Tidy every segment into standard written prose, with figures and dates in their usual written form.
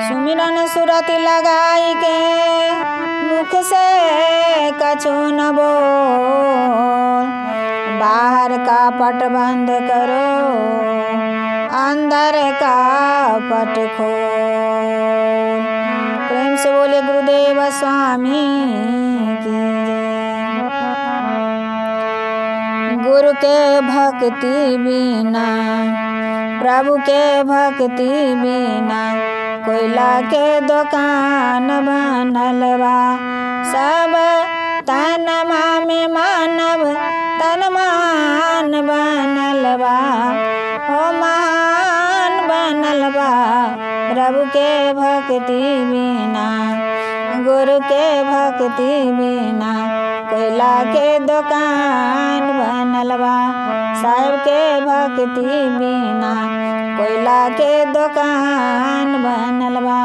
सुमिरन सुरति लगाई के मुख से कछु न बोल। बाहर का पट बंद करो, अंदर का पट खोल। प्रेम से बोले गुरुदेव स्वामी की जय। गुरु के भक्ति बिना, प्रभु के भक्ति बिना, कोयला के दुकान बनल बा। सब तनमा में मानव तन मान बनल बा, हो मान बनल बा। प्रभु के भक्ति बिना, गुरु के भक्ति बिना, कोयला के दुकान बनल बा। साहब के भक्ति बिना, कोयला के दुकान बनल बा।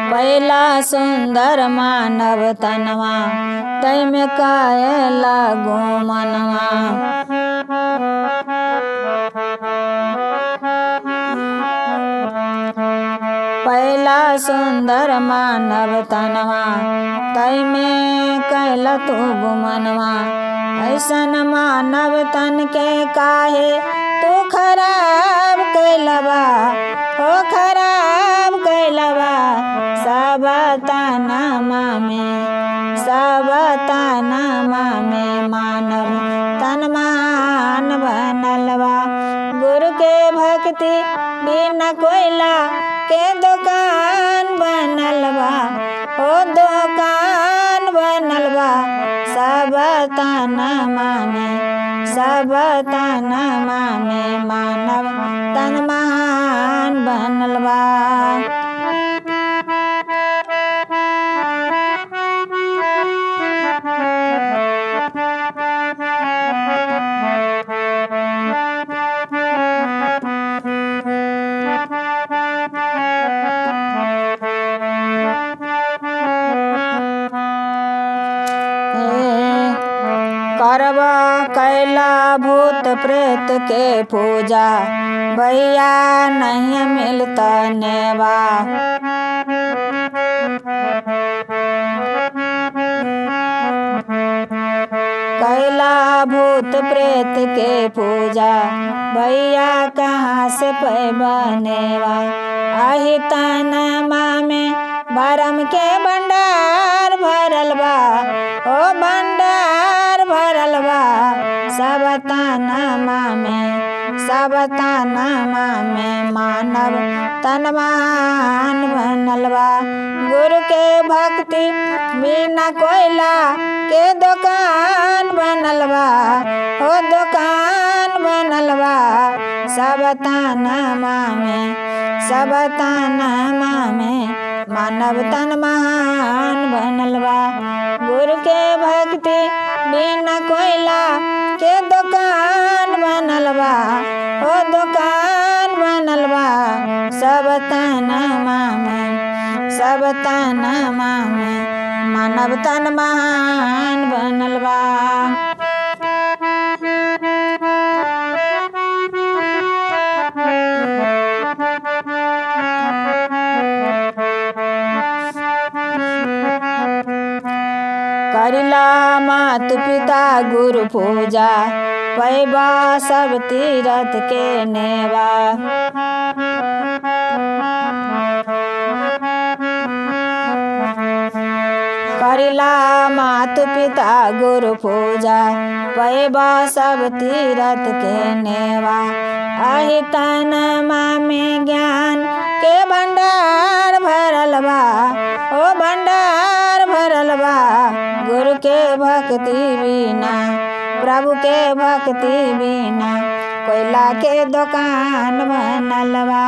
पहला सुंदर मानव तनवा, तै में काहे लागो मनवा। पहला सुंदर मानव तनवा, तै में कैला तू गुमनवा। ऐसन मानव तन के काहे तू खराब कैलबा, हो खराब कैलबा। सब तनमा में, सब तनमा में, मानव तन मान बनल बा। गुरु के भक्ति बिना कोयला के दुकान बनल बा, हो दुकान बनल बा। सब तनमा में, सब तनमा में, मानव तन मान बनल बा। करब कैला भूत प्रेत के पूजा, भैया नहीं मिलता नेवा। कैला भूत प्रेत के पूजा, भैया कहाँ से पैबा नेवा। आही तनमा में भरम के भंडार भरल बा, ओ भंडार भरल बा। सब तनमा में, सब तनमा में, मानव तन मान बनल बा। गुरु के भक्ति बिना कोयला के दुकान बनल बा, हो दुकान बनल बा। सब तनमा में, सब तनमा में, मानव तन मान बनल बा। गुरु के भक्ति बिना कोयला के दुकान बनल बा, हो दुकान बनल बा। सब तनमा में, सब तनमा में, मानव तन मान बनल बा। करिला मात पिता गुरु पूजा, पैबा सब तीरथ के नेवा। करिला मात पिता गुरु पूजा, पैबा सब तीरथ के नेवा। आही तनमा में ज्ञान के भंडार भरल बा, ओ भंडार भरल बा। गुरु के भक्ति बिना, प्रभु के भक्ति बिना, कोयला के दुकान बनल बा।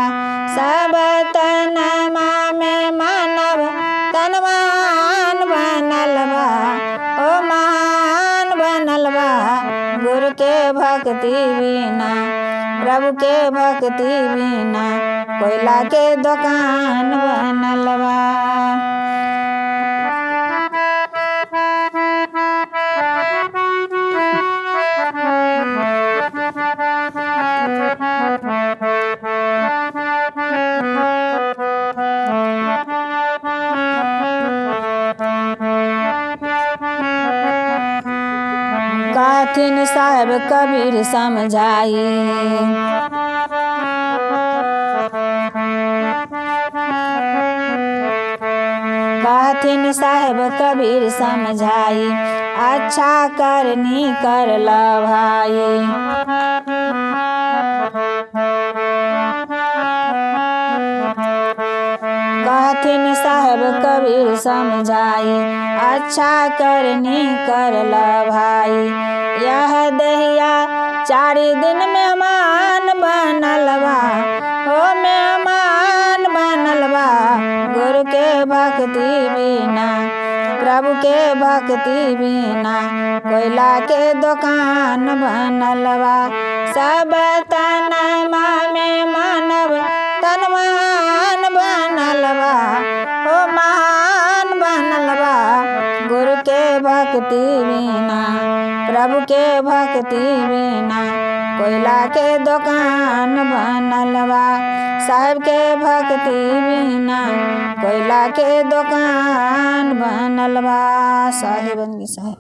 सब तनमा में, मानव तन मान बनल बा, ओ मान बनल बा। गुरु के भक्ति बिना, प्रभु के भक्ति बिना कोयला के दुकान बनल बा। कहथिन साहेब कबीर समझाई, कहथिन साहेब कबीर समझाई, अच्छा करनी कर ला भाई। कहथिन साहेब कबीर समझाई, अच्छा करनी कर ला भाई। यह दहिया 4 दिन मेहमान बनल बा, हो मेहमान बनल बा। गुरु के भक्ति बिना, प्रभु के भक्ति बिना कोयला के दुकान बनल बा। सब तनमा में मानव तन महान बनल बा, हो महान बनल बा। गुरु के भक्ति बिना, प्रभु के भक्ति बिना कोयला के दुकान बनल बा। साहेब के भक्ति बिना कोयला के दुकान बनल बा। साहेबन की साहेब।